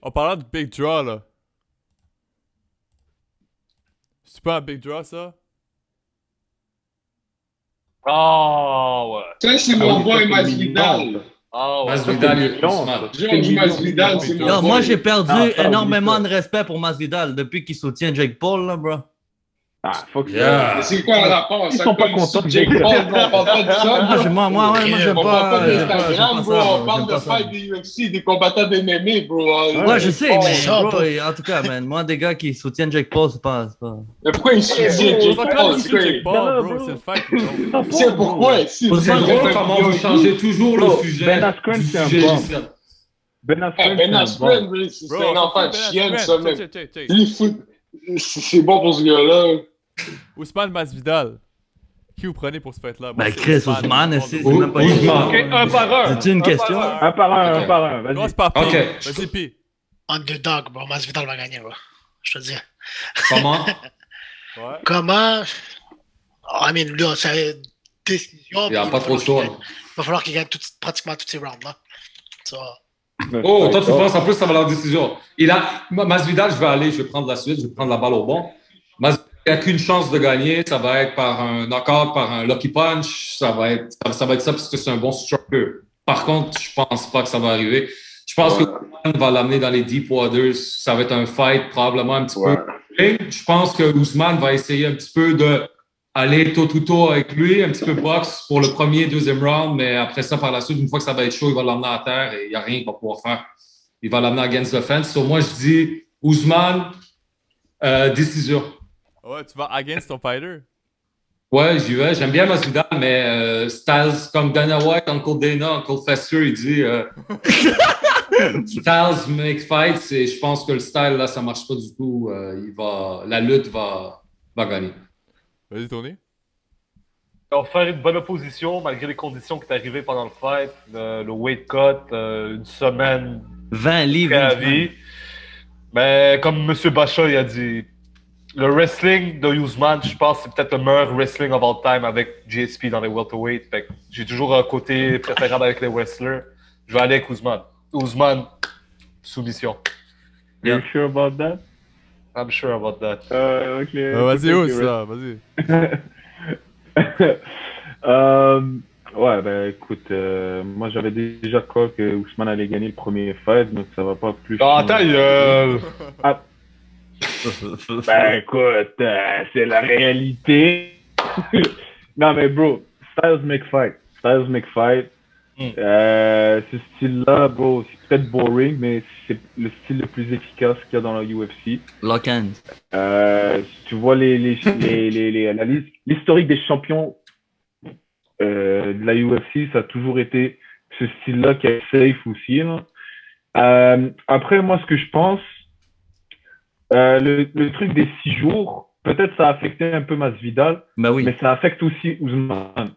En parlant de Big Draw, là. C'est pas un Big Draw, ça? Ah, ouais. Ça, c'est mon boy Masvidal. Ah, ouais. Masvidal et Ousmane. Georges Masvidal, c'est mon Yo, boy. moi, j'ai perdu Ah, ça, énormément oublie de respect pour Masvidal depuis qu'il soutient Jake Paul, là, bro. Ah, fuck Yeah. Mais c'est quoi le rapport? Ils Ça sont pas colle contents sur de Jake Jake Paul, bro, on parle pas de ça. Moi, j'aime On parle pas pas. d'Instagram, bro. On parle de ça. fight des UFC, des combattants de MMA, bro. Ouais, je sais, mais ça, bro, bro. en tout cas, man, moi, des gars qui soutiennent Jake Paul, c'est pas... Mais pourquoi il soutient Jake Fuck Paul? off, c'est Jake Paul, Non, bro. bro. C'est le fact, bro. Tu sais pourquoi? Si, Pour C'est ça, drôle comment vous changez toujours le Bro, sujet. Ben Askren, du c'est un sujet bon. initial. Ben Askren, Ben c'est un Askren, bon. c'est Bro, un enfant de Ben chienne, Askren. ça, même. Check. Il fout- C'est bon pour ce gars-là. Ousmane Masvidal. Qui vous prenez pour ce fight-là? Moi, Ben, c'est Chris, Ousmane, c'est Ou- même pas... Ousmane. Ok, un par un. C'est une Un par question? un. Un par un, Ok. un par un. Vas-y. Commence par P. Ok. Vas-y, P. Underdog, bro. Masvidal va gagner, bro. Je te dis. Comment? Ouais. Comment? I mean, là, c'est décision. Il n'y a puis pas trop de choix. Il va falloir qu'il gagne pratiquement tous ces rounds-là. Ça. Oh, toi, tu penses en plus ça va leur décision. Masvidal, je vais prendre la suite, je vais prendre la balle au bon. Masvidal, il n'y a qu'une chance de gagner. Ça va être par un knockout, par un lucky punch. Ça va être ça parce que c'est un bon striker. Par contre, je pense pas que ça va arriver. Je pense que Ousmane va l'amener dans les Deep Waters. Ça va être un fight probablement un petit peu. Je pense que Ousmane va essayer un petit peu de aller toe-to-toe avec lui, un petit peu boxe pour le premier, deuxième round, mais après ça, par la suite, une fois que ça va être chaud, il va l'emmener à terre et il n'y a rien qu'il va pouvoir faire. Il va l'amener against the fence. So, moi, je dis Ousmane, décision. Ouais, tu vas against ton fighter. Ouais, j'y vais. J'aime bien Masvidal, mais Styles, comme Dana White, Uncle Dana, Uncle Fester, il dit Styles make fights et je pense que le style, là, ça ne marche pas du tout. La lutte va gagner. Vas-y, Tony. On va faire une bonne opposition malgré les conditions qui est arrivé pendant le fight, le weight cut, une semaine 20 livres. à vie. Mais comme M. Bacha il a dit, le wrestling de Ousmane, je pense que c'est peut-être le meilleur wrestling of all time avec GSP dans les welterweight. Fait que j'ai toujours un côté préférable avec les wrestlers. Je vais aller avec Ousmane. Ousmane, soumission. You sure about that? I'm sure about that. Ok. Vas-y, Ous, là. Vas-y. Ouais, ben écoute, moi j'avais déjà call que Ousmane allait gagner le premier fight, donc ça va pas plus. Ah, ta gueule! Ben écoute, c'est la réalité. Non mais bro, Styles make fight. Styles make fight. Ce style-là, bro, c'est peut-être boring, mais c'est le style le plus efficace qu'il y a dans la UFC. Lock hands. Si tu vois l'historique des champions de la UFC, ça a toujours été ce style-là qui est safe aussi. Là. Après, moi, ce que je pense, le truc des 6 jours, peut-être ça a affecté un peu Masvidal, Ben oui. mais ça affecte aussi Ousmane.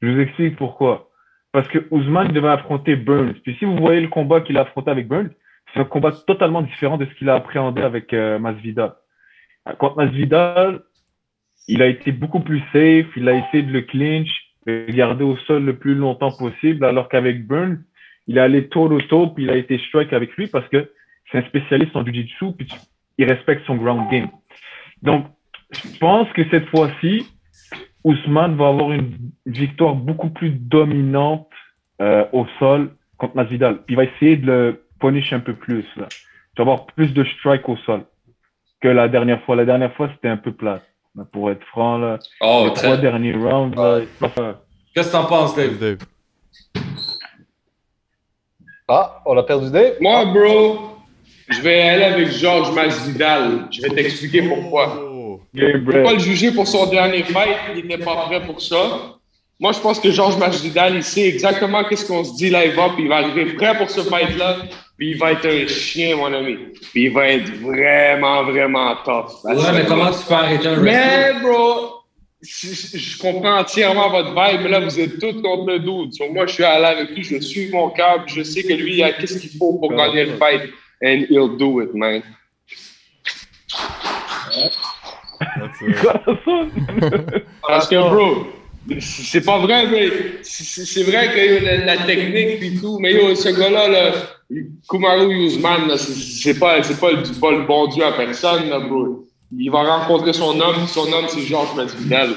Je vous explique pourquoi. Parce que Ousmane devait affronter Burns. Puis si vous voyez le combat qu'il a affronté avec Burns, c'est un combat totalement différent de ce qu'il a appréhendé avec Masvidal. Contre Masvidal, il a été beaucoup plus safe, il a essayé de le clinch, de le garder au sol le plus longtemps possible, alors qu'avec Burns, il est allé toe-to-toe, puis il a été strike avec lui parce que c'est un spécialiste en jiu-jitsu, puis il respecte son ground game. Donc, je pense que cette fois-ci, Ousmane va avoir une victoire beaucoup plus dominante au sol contre Masvidal. Il va essayer de le punish un peu plus. Là. Tu vas avoir plus de strike au sol que la dernière fois. La dernière fois, c'était un peu plat. Pour être franc, là, les 3 derniers rounds, là, Qu'est-ce que t'en penses, Dave? Dave. Ah, on a perdu Dave? Moi, bro, je vais aller avec Georges Masvidal. Je vais t'expliquer pourquoi. Oh. Je ne peux pas le juger pour son dernier fight. Il n'était pas prêt pour ça. Moi, je pense que Georges Masvidal, il sait exactement qu'est-ce qu'on se dit là, il va, puis il va arriver prêt pour ce fight-là, puis il va être un chien, mon ami. Puis il va être vraiment, vraiment tough. Ouais, mais comment tu peux arrêter un Mais, wrestler? bro, je comprends entièrement votre vibe, mais là, vous êtes tous contre le dude. So, moi, je suis allé avec lui, je suis mon cœur, puis je sais que lui, il a qu'est-ce qu'il faut pour gagner le fight. And he'll do it, man. Parce que, bro, c'est pas vrai, mais c'est vrai que la technique puis tout, mais yo, ce gars-là, là, Kamaru Usman, là, c'est pas le bon Dieu à personne, là, bro. Il va rencontrer son homme c'est Georges Masvidal.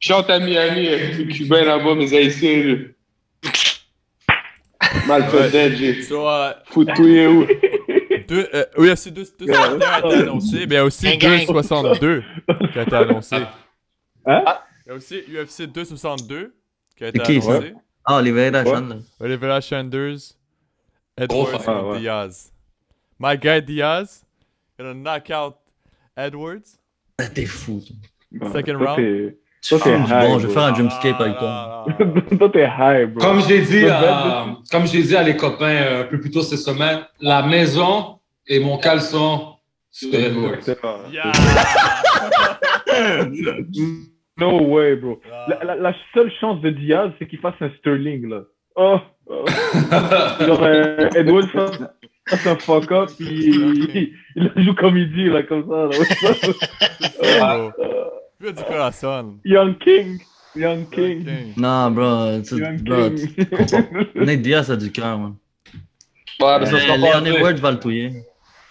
Chante à Miami, les Cubains là-bas, mes haïtiens, là. Mal fait j'ai So, foutouillé où? UFC 261 a été annoncé, mais il y a aussi Gang, gang. 262 qui a été annoncé. Hein? Il y a aussi UFC 262 qui a été C'est qui, ça? annoncé. Ah, Oliveira, Ouais. Chandler. Oliveira Sanders, Gros Edwards fight. Ah, contre ouais. Diaz. My guy Diaz, gonna knock out Edwards. T'es fou. Bon, Second toi, round. t'es- Tu Toi, t'es fumes du high, bon, je vais bro. faire un jumpscape avec toi. Toi, t'es high, bro. Comme j'ai dit, Le comme j'ai dit à les copains un peu plus tôt cette semaine, la maison et mon caleçon, c'est Edwards. C'est pas- Yeah! No way, bro. Ah. La seule chance de Diaz, c'est qu'il fasse un Sterling, là. Oh! Genre, Edwards fasse un fuck-up, puis il joue comme il dit, là, comme ça. Là. Plus du corazon. Young King. Young King. King. Non, bro. Young Bro, King. Nate Diaz a du cœur, man. Ouais, mais ça sera pas Leon Edwards va le touiller.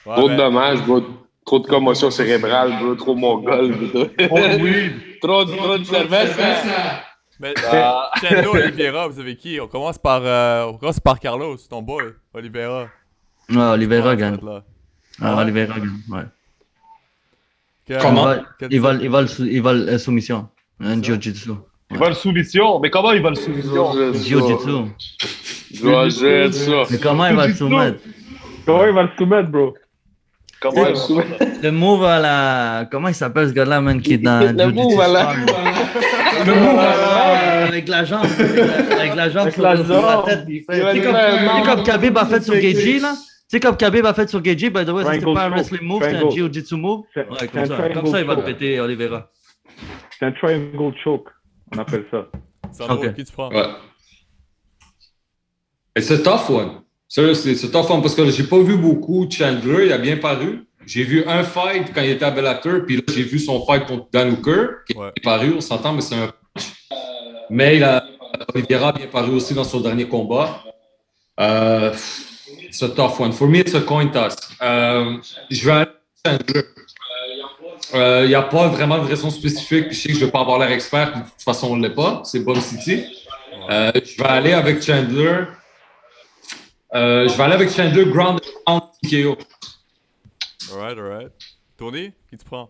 Ouais, trop de mais- dommages, bro. Trop de commotion cérébrale, bro. Trop mongol, bro. Trop de cervelle, Mais Chandler Oliveira, vous savez qui? On commence par Carlos, ton boy, Oliveira. Ah, Oliveira Ouais, gagne. ça va être là. Ah, Oliveira gagne, ouais. Comment? Il va le soumission. Un jiu-jitsu. Il va le soumission. Mais comment il va le soumission? Jiu-jitsu. Je dois gérer ça. Mais comment il va le soumettre? Comment il va le soumettre, bro? Comment il va Le move à la... Comment il s'appelle ce gars-là, man, qui est dans Le jiu-jitsu? move à la- Avec la jambe. Avec la jambe Avec sur, la sur la jambe. tête. Il fait... Il va Tu sais lui faire un comme membre. Khabib a fait sur Geji, là? Tu sais comme Khabib a fait sur Geji, by the way, c'était Triangle pas un choke. wrestling move, c'était un Triangle. jiu-jitsu move. C'est- Ouais, c'est comme un ça. triangle Comme ça, il va le choke. péter, Oliveira. C'est un triangle choke. On appelle ça. Sandro, Ok. qui tu prends? Ouais. Et c'est tough one. Sérieux, c'est tough one parce que j'ai pas vu beaucoup Chandler, il a bien paru. J'ai vu un fight quand il était à Bellator, puis là, j'ai vu son fight contre Dan Hooker, qui Ouais. est paru, on s'entend, mais c'est un punch. Mais Oliveira a bien paru aussi dans son dernier combat. C'est un tough one. For me, it's a coin toss. Je vais aller avec Chandler. Il n'y a pas vraiment de raison spécifique, puis je sais que je ne vais pas avoir l'air expert, puis de toute façon, on ne l'est pas. C'est Bomb City. Je vais aller avec Chandler. Ground and TKO. Alright. Tony, qui tu prends?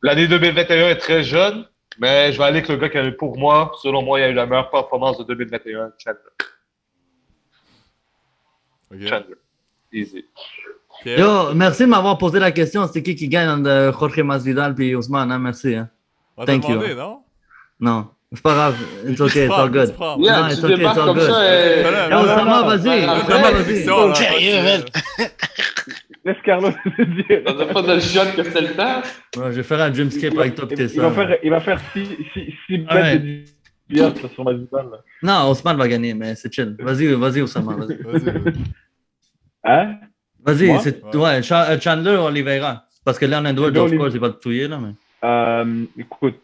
L'année 2021 est très jeune, mais je vais aller avec le gars qui a eu, pour moi, selon moi, il a eu la meilleure performance de 2021, Chandler. Ok. Chandler. Easy. Pierre? Yo, merci de m'avoir posé la question. C'était qui gagne entre Jorge Masvidal et Ousmane, hein? Merci, hein? On t'a Thank you. demandé, non? Non, c'est pas grave. It's Qui okay, tu it's prends? all Qui good. tu prends? Yeah, Non, tu it's okay, débarques it's all comme good. ça. Yo, Osama, vas-y. non, Osama, non, vas-y. Non, là, Sérieux, pas de- man. Laisse Carlos se dire. T'as pas de shot que c'était le temps? Ouais, je vais faire un dreamscape avec toi, pis t'es ça. Il va faire 6 bêtes Ouais. de Diaz là, sur Masvidal. Là. Non, Ousmane va gagner, mais c'est chill. Vas-y, Osama, vas-y. Vas-y. Hein? Vas-y, Moi? c'est... Ouais, Chandler ou Oliveira. Parce que Leon Edwards, of course, il va te touiller, là, mais... Écoute,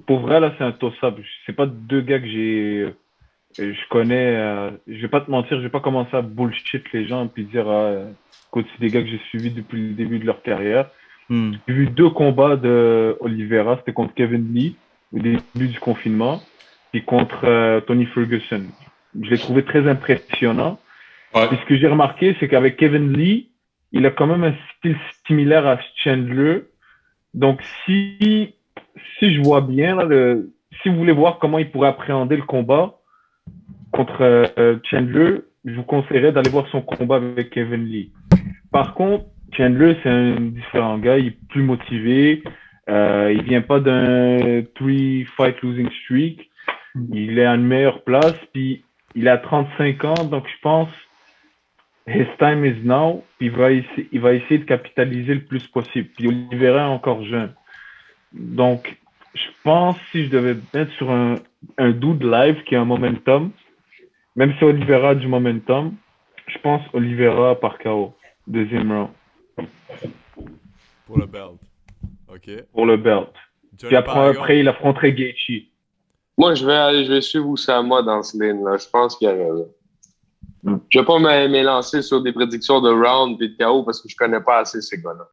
pour vrai, là, c'est un toss-up. C'est pas deux gars que je connais. Je vais pas te mentir, je vais pas commencer à bullshit les gens et dire, écoute, c'est des gars que j'ai suivis depuis le début de leur carrière. Hmm. J'ai vu 2 combats de Oliveira, c'était contre Kevin Lee au début du confinement, et contre Tony Ferguson. Je l'ai trouvé très impressionnant. Ouais. Et ce que j'ai remarqué, c'est qu'avec Kevin Lee, il a quand même un style similaire à Chandler. Donc, si je vois bien, là, si vous voulez voir comment il pourrait appréhender le combat contre Chandler, je vous conseillerais d'aller voir son combat avec Kevin Lee. Par contre, Chandler, c'est un différent gars, il est plus motivé, il vient pas d'un 3-fight losing streak, il est à une meilleure place, puis il a 35 ans, donc je pense his time is now, puis il va essayer de capitaliser le plus possible. Puis Oliveira est encore jeune. Donc, je pense si je devais mettre sur un dude live qui a un momentum, même si Oliveira a du momentum, je pense Oliveira par KO, deuxième round, Pour le belt. Ok. pour le belt. Johnny Puis après, Paragon. il affronterait Gaethje. Moi, je vais suivre Oussama dans ce lane, là. Je pense qu'il y a raison. Je vais pas m'élancer sur des prédictions de round et de KO parce que je connais pas assez ces gars-là.